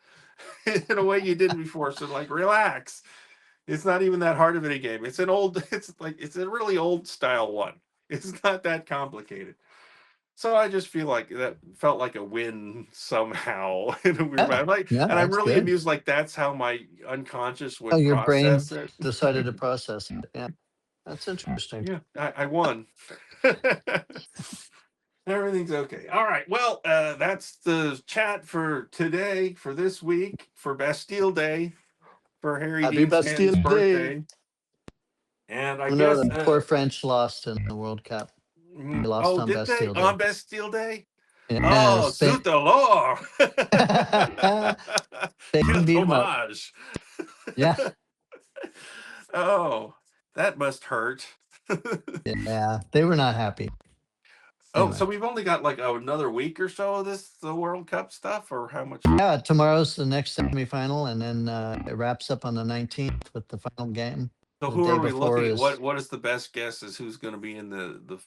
in a way you didn't before. So like, relax. It's not even that hard of a game. It's a really old style one. It's not that complicated. So I just feel like that felt like a win somehow in a weird way. Yeah, yeah, And I'm that's really good. amused. Like that's how my unconscious Oh, would your brain process it. decided to process it. Yeah, that's interesting. Yeah, I won. Everything's okay. All right. Well, that's the chat for today, for this week, for Bastille Day, for Harry Happy Dean Bastille Stanton's Day. birthday. And I Oh no, guess, the poor French lost in the World Cup. They lost oh, on did they Bastille Day. on Bastille Day? Yeah, Oh, Spain. zut alors! Spain Quel beat them up. dommage! Yeah, Oh, that must hurt. yeah, they were not happy. Oh, so Anyway, we've only got like another week or so of the World Cup stuff, or how much? yeah, tomorrow's the next semifinal, and then it wraps up on the 19th with the final game. So The who day are we before looking at? is What is the best guess is who's going to be in the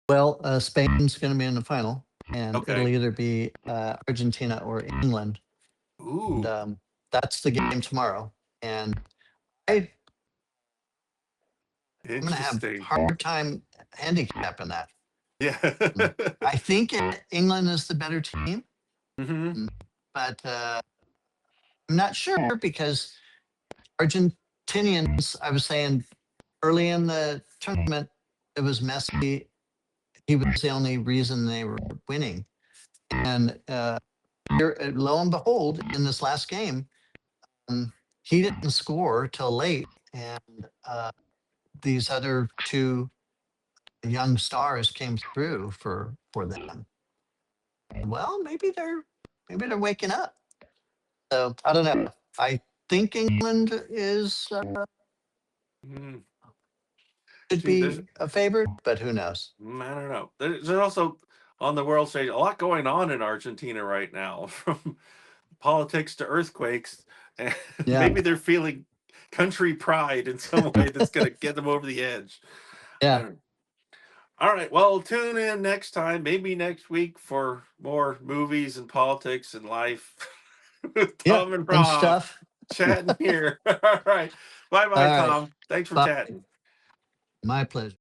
Well, Spain's going to be in the final, and it'll Okay. either be Argentina or England. And Ooh, that's the game tomorrow. And I'm going to have a interesting. hard time handicapping that. Yeah. I think England is the better team, Hmm. but I'm not sure because Argentinians, I was saying early in the tournament, it was Messi. He was the only reason they were winning. And lo and behold, in this last game, he didn't score till late. And these other two young stars came through for them. Well, maybe they're waking up. So I don't know. I think England is Mm. should Gee, there's, be a favorite, but who knows? I don't know. There's also on the world stage a lot going on in Argentina right now, from politics to earthquakes, and Yeah, maybe they're feeling country pride in some way that's going to get them over the edge. I yeah, don't know. All right. Well, tune in next time, maybe next week, for more movies and politics and life with yeah, Tom and and Rob stuff. chatting here. All right. Bye All bye, right, Tom. Thanks for bye. chatting. My pleasure.